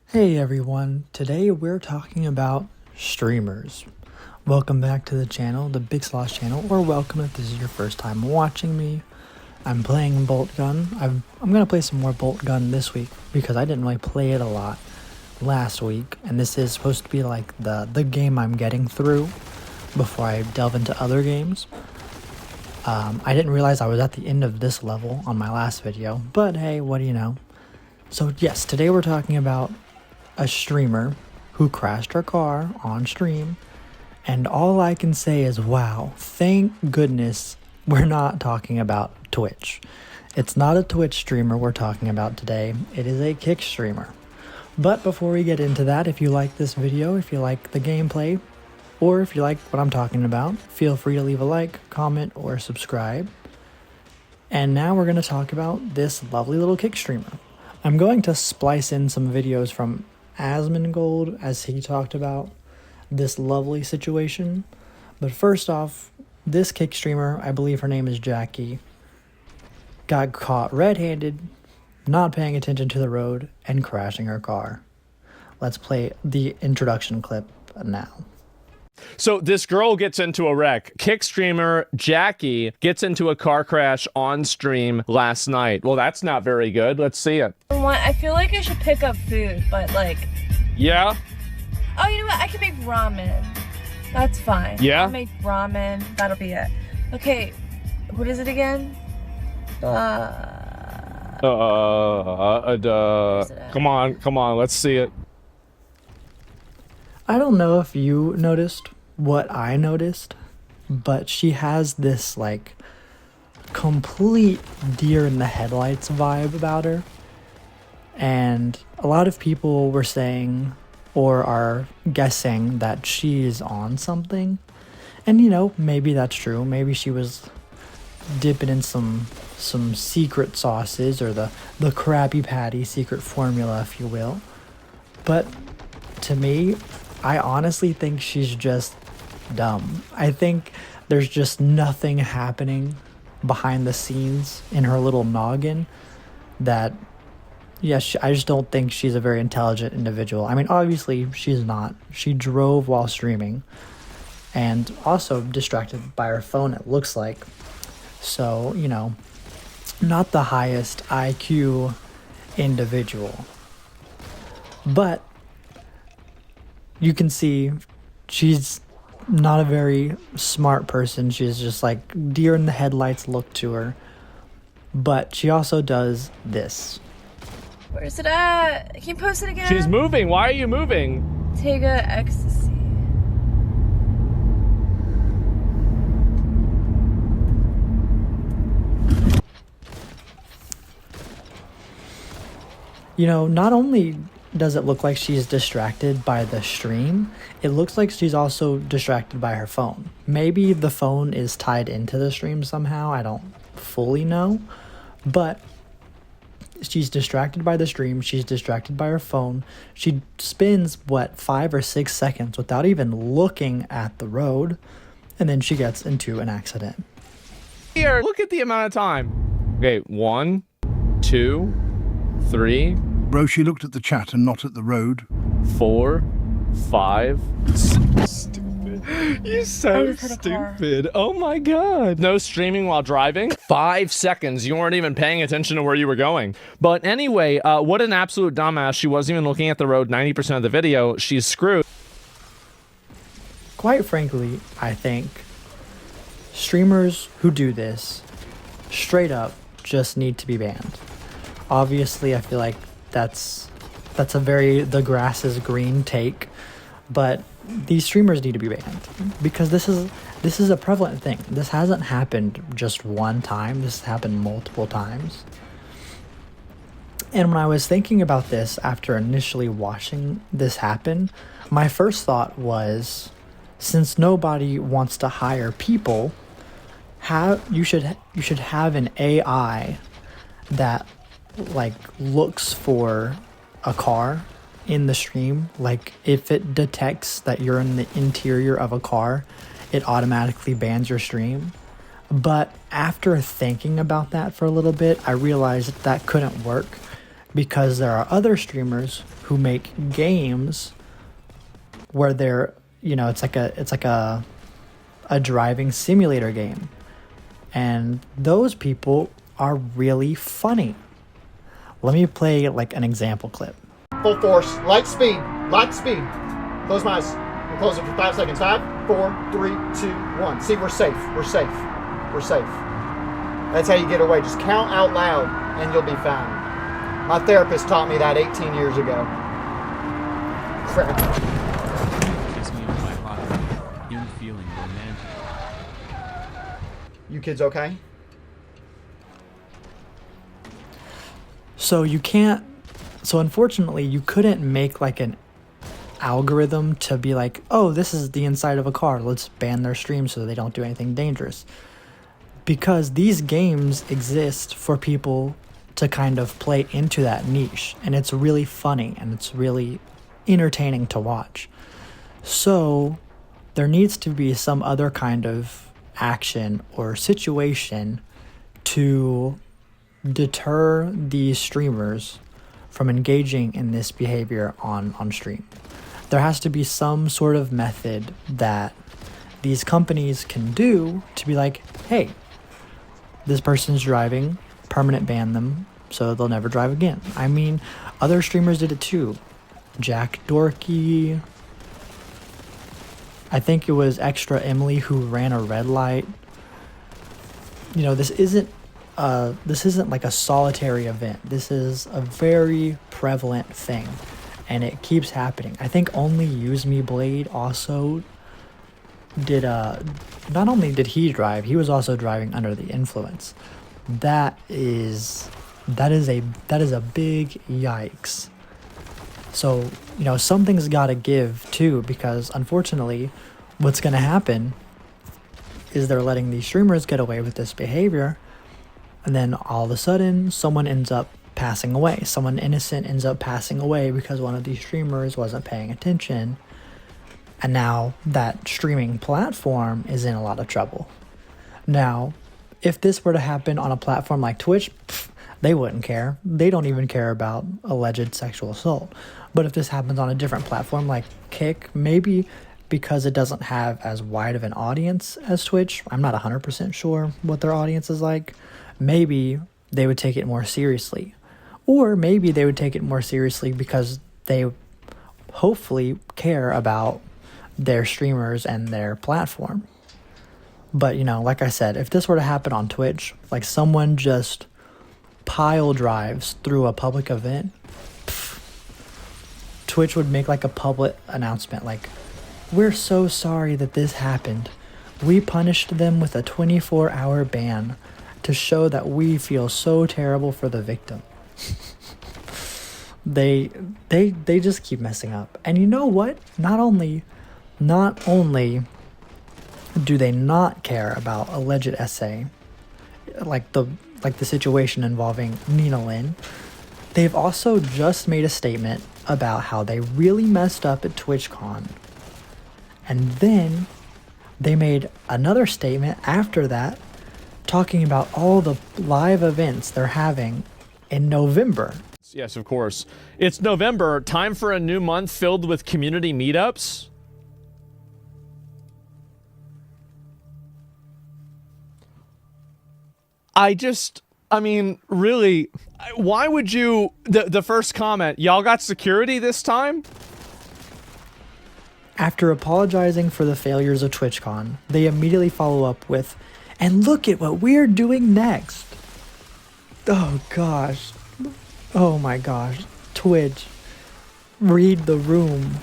Hey everyone, today we're talking about streamers. Welcome back to the channel, the Big Slosh channel, or welcome if this is your first time watching me. I'm playing Bolt Gun. I'm gonna play some more Bolt Gun this week because I didn't really play it a lot last week, and this is supposed to be like the game I'm getting through before I delve into other games. I didn't realize I was at the end of this level on my last video, but hey, what do you know? So yes, today we're talking about a streamer who crashed her car on stream, and all I can say is wow, thank goodness we're not talking about Twitch. It's not a Twitch streamer we're talking about today, it is a Kick streamer. But before we get into that, if you like this video, if you like the gameplay, or if you like what I'm talking about, feel free to leave a like, comment, or subscribe. And now we're going to talk about this lovely little Kick streamer. I'm going to splice in some videos from Asmongold as he talked about this lovely situation. But first off, this Kick streamer, I believe her name is Jackie, got caught red-handed, not paying attention to the road, and crashing her car. Let's play the introduction clip now. So this girl gets into a wreck. Kick streamer Jackie gets into a car crash on stream last night. Well, that's not very good. Let's see it. I feel like I should pick up food, but like... Yeah? Oh, you know what? I can make ramen. That's fine. Yeah? I'll make ramen. That'll be it. Okay, what is it again? Come on, let's see it. I don't know if you noticed what I noticed, but she has this like complete deer in the headlights vibe about her. And a lot of people were saying or are guessing that she's on something. And you know, maybe that's true. Maybe she was dipping in some secret sauces or the Krabby Patty secret formula, if you will. But to me, I honestly think she's just dumb. I think there's just nothing happening behind the scenes in her little noggin that, yes, I just don't think she's a very intelligent individual. I mean, obviously she's not. She drove while streaming and also distracted by her phone, it looks like. So, you know, not the highest IQ individual. But you can see she's not a very smart person. She's just like deer in the headlights look to her. But she also does this. Where's it at? Can you post it again? She's moving. Why are you moving? Tega ecstasy. You know, not only does it look like she's distracted by the stream, it looks like she's also distracted by her phone. Maybe the phone is tied into the stream somehow, I don't fully know, but she's distracted by the stream, she's distracted by her phone. She spends, 5 or 6 seconds without even looking at the road, and then she gets into an accident. Here, look at the amount of time. Okay, 1, 2, 3. Bro, she looked at the chat and not at the road. 4, 5. Stupid. You're so stupid. Oh my god. No streaming while driving? 5 seconds. You weren't even paying attention to where you were going. But anyway, what an absolute dumbass. She wasn't even looking at the road 90% of the video. She's screwed. Quite frankly, I think streamers who do this straight up just need to be banned. Obviously, I feel like that's a very the grass is green take, but these streamers need to be banned because this is a prevalent thing. This hasn't happened just one time. This has happened multiple times. And when I was thinking about this after initially watching this happen, my first thought was, since nobody wants to hire people, you should have an AI that like looks for a car in the stream. Like if it detects that you're in the interior of a car, it automatically bans your stream. But after thinking about that for a little bit, I realized that couldn't work because there are other streamers who make games where they're, you know, it's like a driving simulator game, and those people are really funny. Let me play like an example clip. Full force, light speed. Close my eyes. We'll close it for 5 seconds. 5, 4, 3, 2, 1. See, we're safe. That's how you get away. Just count out loud and you'll be fine. My therapist taught me that 18 years ago. Crap. Kiss me on my body. You're feeling romantic. You kids okay? So unfortunately you couldn't make like an algorithm to be like, oh, this is the inside of a car, let's ban their stream so they don't do anything dangerous. Because these games exist for people to kind of play into that niche, and it's really funny and it's really entertaining to watch. So there needs to be some other kind of action or situation to deter these streamers from engaging in this behavior on stream. There has to be some sort of method that these companies can do to be like, hey, this person's driving, permanent ban them so they'll never drive again. I mean, other streamers did it too. Jack Dorky, I think it was Extra Emily who ran a red light. You know, this isn't like a solitary event. This is a very prevalent thing, and it keeps happening. I think Only Use Me Blade also did not only did he drive, he was also driving under the influence. That is a big yikes. So, you know, something's got to give too, because unfortunately what's going to happen is they're letting these streamers get away with this behavior, and then all of a sudden someone ends up passing away. Someone innocent ends up passing away because one of these streamers wasn't paying attention. And now that streaming platform is in a lot of trouble. Now, if this were to happen on a platform like Twitch, they wouldn't care. They don't even care about alleged sexual assault. But if this happens on a different platform like Kick, maybe because it doesn't have as wide of an audience as Twitch, I'm not 100% sure what their audience is like, maybe they would take it more seriously. Or maybe they would take it more seriously because they hopefully care about their streamers and their platform. But, you know, like I said, if this were to happen on Twitch, like someone just pile drives through a public event, Twitch would make like a public announcement like, we're so sorry that this happened. We punished them with a 24-hour ban to show that we feel so terrible for the victim. They just keep messing up. And you know what? Not only do they not care about alleged SA, like the situation involving Nina Lynn, they've also just made a statement about how they really messed up at TwitchCon. And then they made another statement after that talking about all the live events they're having in November. Yes, of course. It's November, time for a new month filled with community meetups. I mean, really, why would you, the first comment, y'all got security this time? After apologizing for the failures of TwitchCon, they immediately follow up with, and look at what we're doing next. Oh gosh. Oh my gosh. Twitch. Read the room.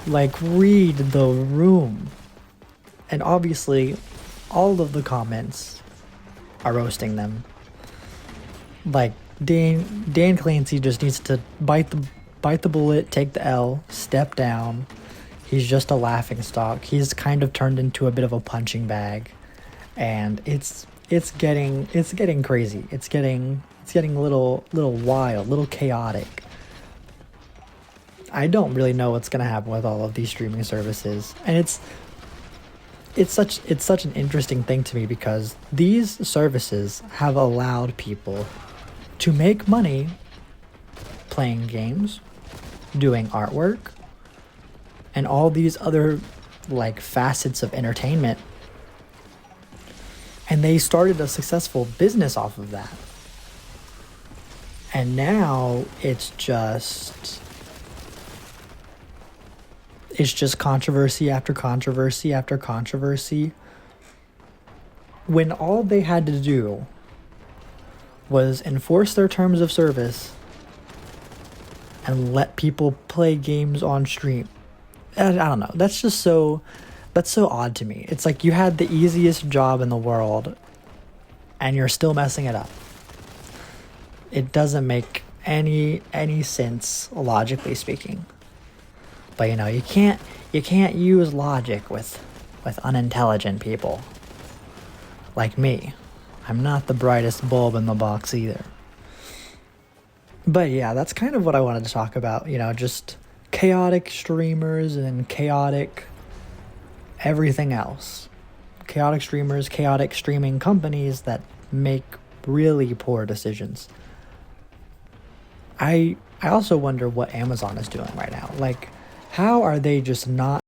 Like, read the room. And obviously, all of the comments are roasting them. Like, Dan Clancy just needs to bite the bullet, take the L, step down. He's just a laughing stock. He's kind of turned into a bit of a punching bag, and it's getting crazy. It's getting a little wild, a little chaotic. I don't really know what's gonna happen with all of these streaming services, and it's such an interesting thing to me because these services have allowed people to make money playing games, doing artwork, and all these other like facets of entertainment. And they started a successful business off of that. And now it's just controversy after controversy after controversy, when all they had to do was enforce their terms of service and let people play games on stream. I don't know. That's so odd to me. It's like you had the easiest job in the world and you're still messing it up. It doesn't make any sense, logically speaking. But you know, you can't use logic with unintelligent people like me. I'm not the brightest bulb in the box either. But yeah, that's kind of what I wanted to talk about, you know, just chaotic streamers and chaotic everything else. Chaotic streamers, chaotic streaming companies that make really poor decisions. I also wonder what Amazon is doing right now. Like, how are they just not